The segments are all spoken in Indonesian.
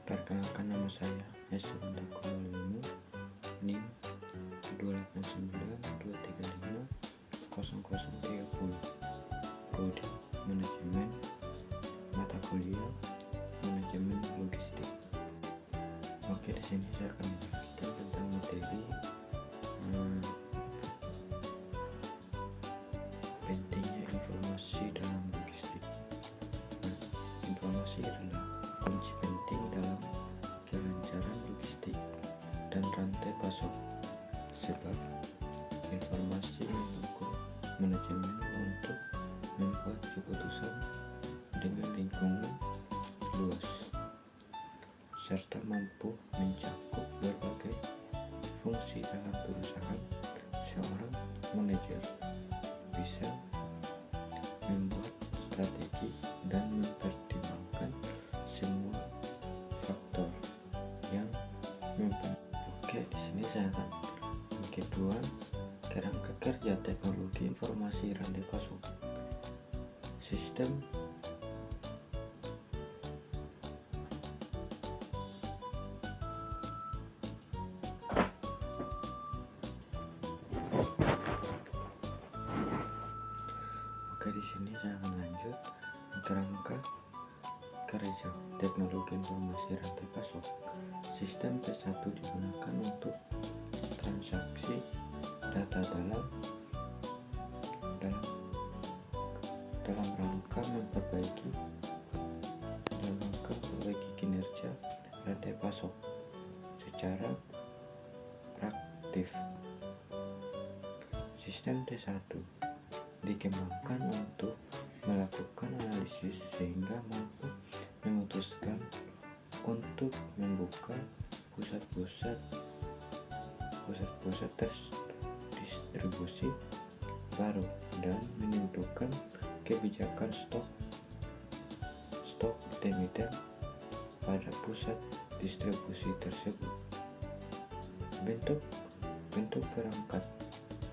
Perkenalkan, nama saya Yasunda Kumalimu, NIM 289235030, Prodi Manajemen, mata kuliah Manajemen Logistik. Oke, di sini saya akan menjelaskan tentang materi pentingnya informasi dalam logistik. Informasi adalah kunci penting dalam kelancaran logistik dan rantai pasok, sebab informasi mendukung manajemen untuk membuat keputusan dengan lingkungan luas serta mampu mencakup berbagai fungsi dalam perusahaan. Seorang manajer bisa membuat strategi dan mempertimbangkan semua faktor yang mempengaruhi. Oke, di sini saya akan kedua, kerangka kerja teknologi informasi rantai pasok. Sistem Oke, di sini saya akan lanjut kerangka kerja teknologi informasi rantai pasok. Sistem P1 digunakan untuk transaksi data dalam rangka memperbaiki kinerja rantai pasok secara praktif. Sistem T1 dikembangkan untuk melakukan analisis sehingga mampu memutuskan untuk membuka pusat-pusat distribusi baru dan menentukan kebijakan stok emiten pada pusat distribusi tersebut. Bentuk perangkat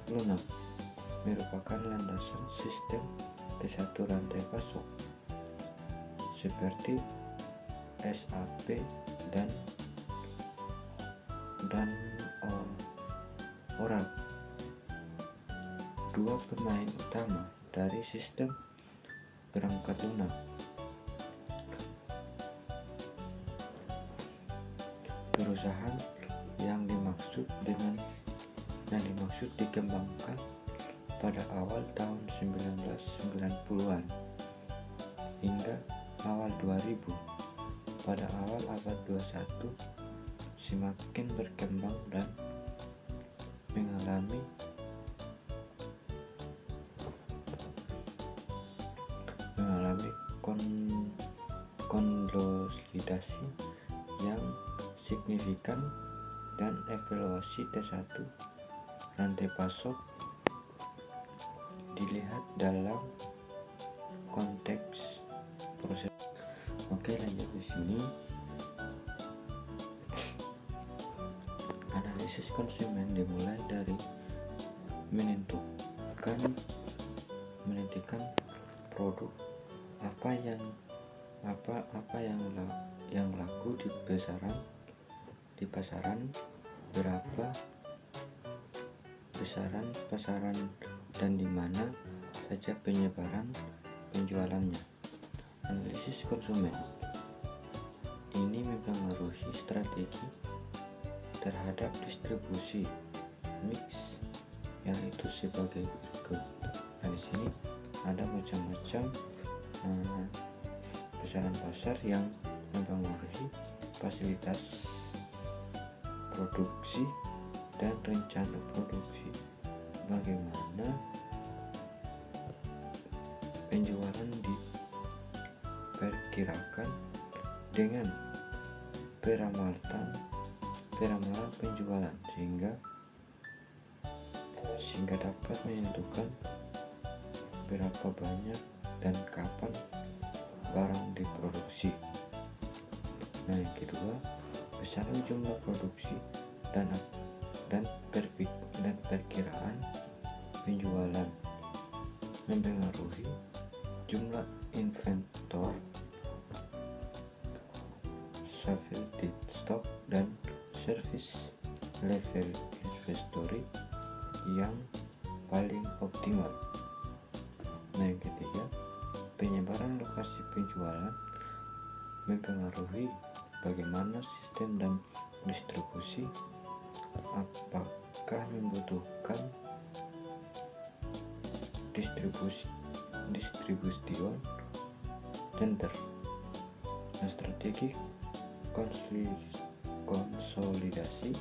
lunak merupakan landasan sistem T1 rantai pasok seperti SAP dan Oracle. Dua pemain utama dari sistem perangkat lunak perusahaan yang dimaksud dikembangkan pada awal tahun 1990-an hingga awal 2000. Pada awal abad 21 semakin berkembang dan mengalami konsolidasi yang signifikan, dan evaluasi T1 rantai pasok dilihat dalam konteks proses. Oke, lanjut di sini. Analisis konsumen dimulai dari menentukan produk apa yang laku di pasaran, berapa besaran pasaran, dan di mana saja penyebaran penjualannya. Analisis konsumen ini mempengaruhi strategi terhadap distribusi mix, yaitu sebagai berikut. Nah, di sini ada macam-macam besaran pasar yang mempengaruhi fasilitas produksi dan rencana produksi, bagaimana penjualan diperkirakan dengan peramalan penjualan sehingga dapat menentukan berapa banyak dan kapan barang diproduksi. Nah, yang kedua, besaran jumlah produksi dan perkiraan penjualan mempengaruhi jumlah inventor safety stock dan service level inventory yang paling optimal. Nah, yang ketiga, penyebaran lokasi penjualan mempengaruhi bagaimana sistem dan distribusi. Apakah membutuhkan distribution center, strategi konsolidasi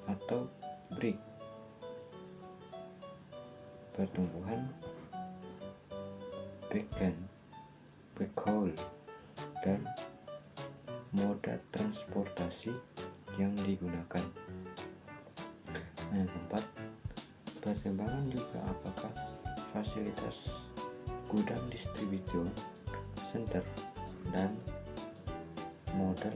atau break pertumbuhan backhaul dan moda transportasi yang digunakan. Nah, yang keempat, pertimbangan juga apakah fasilitas gudang distribution center dan modal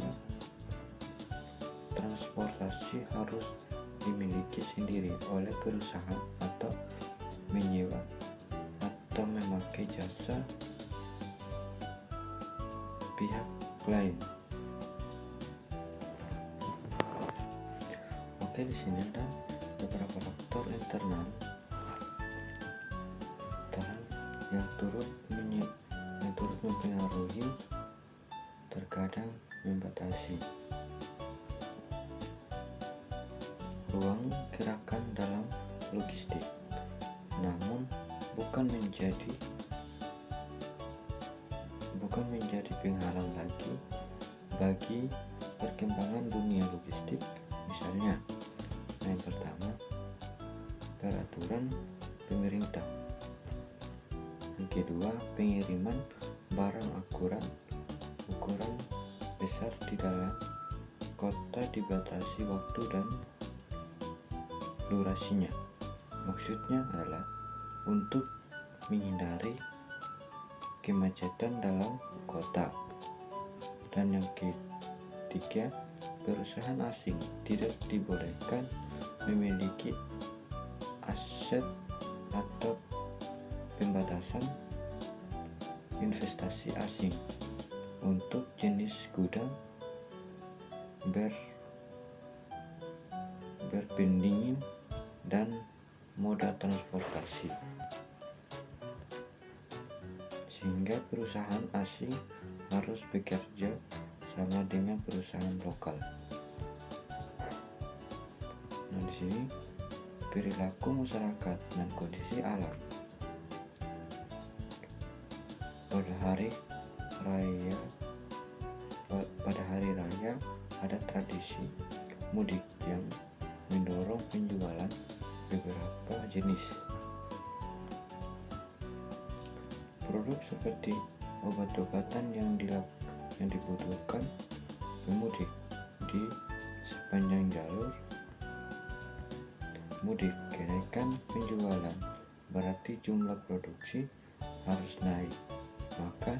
transportasi harus dimiliki sendiri oleh perusahaan atau menyewa atau memakai jasa pihak lain. Oke, di sini ada beberapa faktor internal yang turut mempengaruhi, terkadang membatasi ruang gerakan dalam logistik, namun bukan menjadi penghalang lagi bagi perkembangan dunia logistik. Misalnya, yang pertama, peraturan pemerintah. Yang kedua, pengiriman barang ukuran besar di dalam kota dibatasi waktu dan durasinya. Maksudnya adalah untuk menghindari kemacetan dalam kota. Dan yang ketiga, perusahaan asing tidak dibolehkan memiliki aset atau pembatasan investasi asing untuk jenis gudang berbanding dan moda transportasi, sehingga perusahaan asing harus bekerja sama dengan perusahaan lokal. Nah, di sini perilaku masyarakat dan kondisi alam. Pada hari raya ada tradisi mudik yang mendorong penjualan beberapa jenis produk seperti obat-obatan yang dibutuhkan pemudik di sepanjang jalur mudik. Kenaikan penjualan berarti jumlah produksi harus naik, maka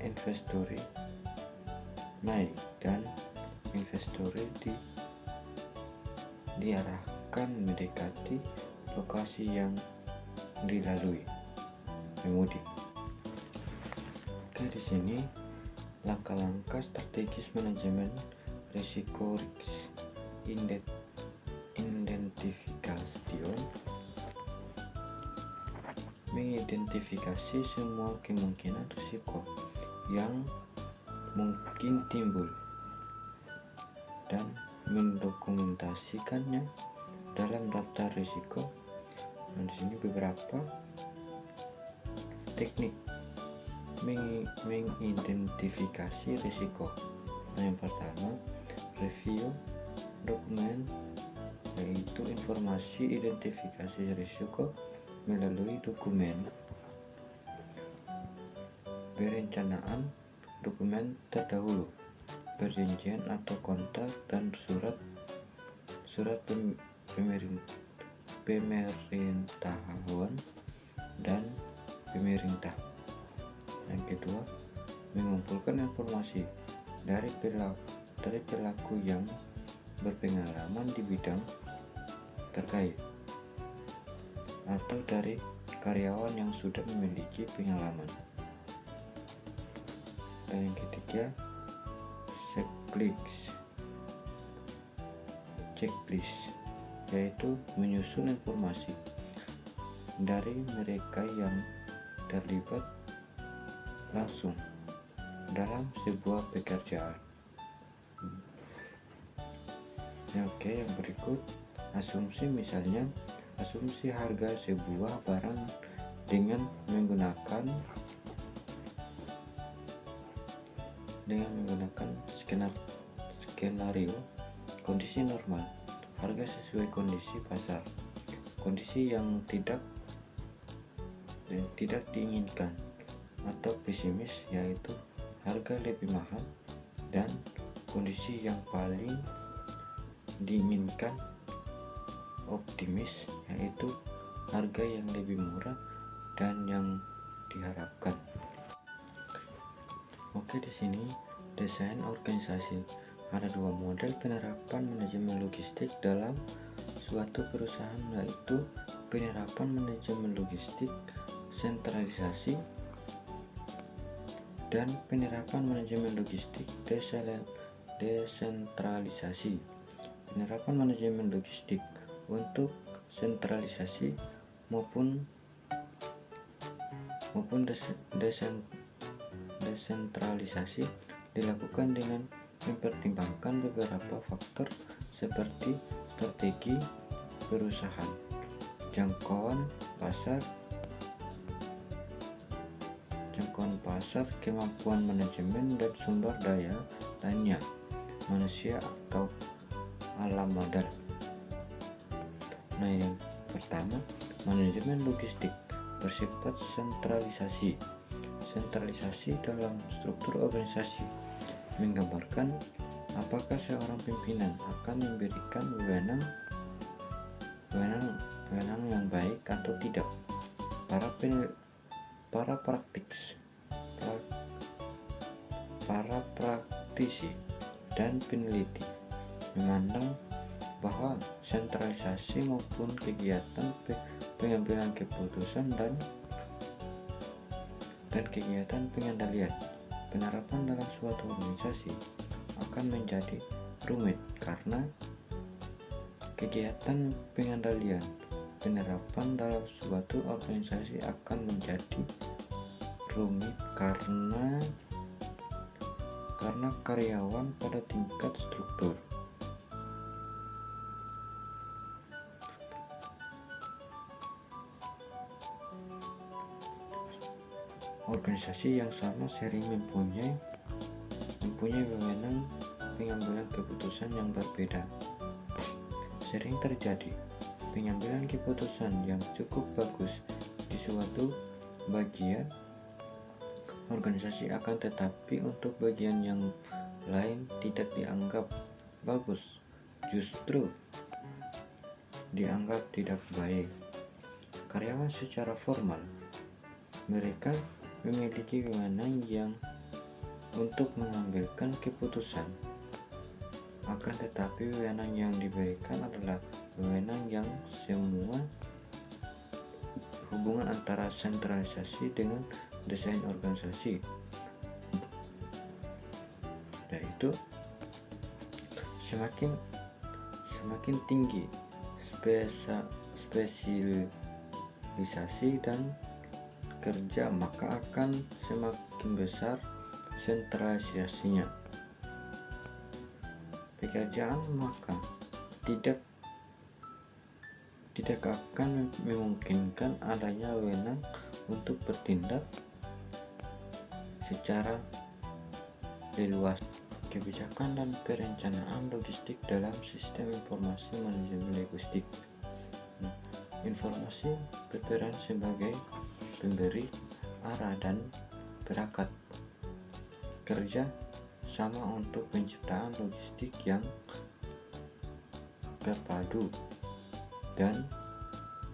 inventory naik dan inventory diarahkan mendekati lokasi yang dilalui pemudik. Oke, di sini langkah-langkah strategis manajemen risiko identifikasi, mengidentifikasi semua kemungkinan risiko yang mungkin timbul dan mendokumentasikannya dalam daftar risiko. Dan di sini beberapa teknik mengidentifikasi risiko. Nah, yang pertama, review dokumen, yaitu informasi identifikasi risiko melalui dokumen perencanaan, dokumen terdahulu, perjanjian atau kontrak, dan surat pemerintahan dan pemerintah. Yang kedua, mengumpulkan informasi dari pelaku yang berpengalaman di bidang terkait atau dari karyawan yang sudah memiliki pengalaman. Dan yang ketiga, checklist, yaitu menyusun informasi dari mereka yang terlibat langsung dalam sebuah pekerjaan. Oke, yang berikut asumsi, misalnya asumsi harga sebuah barang dengan menggunakan skenario kondisi normal, harga sesuai kondisi pasar, kondisi yang tidak diinginkan, atau pesimis, yaitu harga lebih mahal, dan kondisi yang paling diinginkan, optimis, yaitu harga yang lebih murah dan yang diharapkan. Oke, di sini desain organisasi. Ada dua model penerapan manajemen logistik dalam suatu perusahaan, yaitu penerapan manajemen logistik sentralisasi dan penerapan manajemen logistik desentralisasi. Penerapan manajemen logistik untuk sentralisasi maupun desentralisasi dilakukan dengan mempertimbangkan beberapa faktor seperti strategi perusahaan, jangkauan pasar, kemampuan manajemen, dan sumber daya lainnya, manusia atau alam modal. Nah, yang pertama, manajemen logistik bersifat sentralisasi. Sentralisasi dalam struktur organisasi menggambarkan apakah seorang pimpinan akan memberikan wewenang yang baik atau tidak. Para praktisi dan peneliti memandang bahwa sentralisasi maupun kegiatan pengambilan keputusan dan kegiatan pengendalian penerapan dalam suatu organisasi akan menjadi rumit karena kegiatan pengendalian penerapan dalam suatu organisasi akan menjadi rumit karena karyawan pada tingkat struktur. Organisasi yang sama sering mempunyai wewenang pengambilan keputusan yang berbeda. Sering terjadi pengambilan keputusan yang cukup bagus di suatu bagian organisasi, akan tetapi untuk bagian yang lain tidak dianggap bagus, justru dianggap tidak baik. Karyawan secara formal, mereka memiliki wewenang yang untuk mengambilkan keputusan, akan tetapi wewenang yang diberikan adalah wewenang yang semua hubungan antara sentralisasi dengan desain organisasi, yaitu semakin tinggi spesialisasi dan kerja, maka akan semakin besar sentralisasinya. Pekerjaan maka tidak akan memungkinkan adanya wewenang untuk bertindak secara leluasa. Kebijakan dan perencanaan logistik dalam sistem informasi manajemen logistik. Informasi berperan sebagai pemberi arah dan perangkat kerja sama untuk penciptaan logistik yang terpadu, dan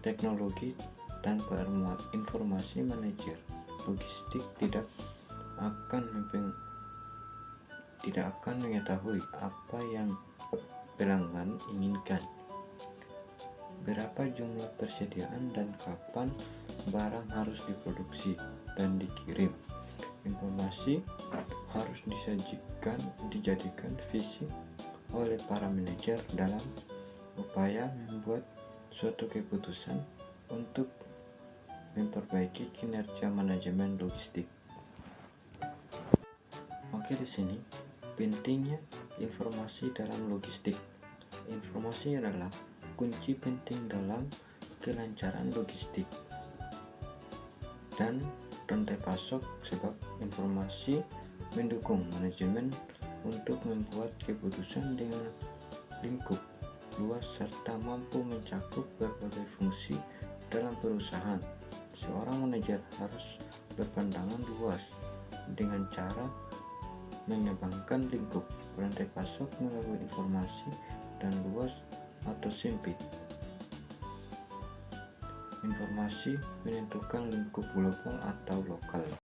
teknologi tanpa informasi manajer logistik tidak akan mengetahui apa yang pelanggan inginkan, berapa jumlah persediaan, dan kapan barang harus diproduksi dan dikirim. Informasi harus dijadikan visi oleh para manajer dalam upaya membuat suatu keputusan untuk memperbaiki kinerja manajemen logistik. Oke, di sini pentingnya informasi dalam logistik. Informasi adalah kunci penting dalam kelancaran logistik dan rantai pasok, sebab informasi mendukung manajemen untuk membuat keputusan dengan lingkup luas serta mampu mencakup berbagai fungsi dalam perusahaan. Seorang manajer harus berpandangan luas dengan cara menyeimbangkan lingkup rantai pasok melalui informasi dan luas atau sempit. Informasi menentukan lingkup global atau lokal.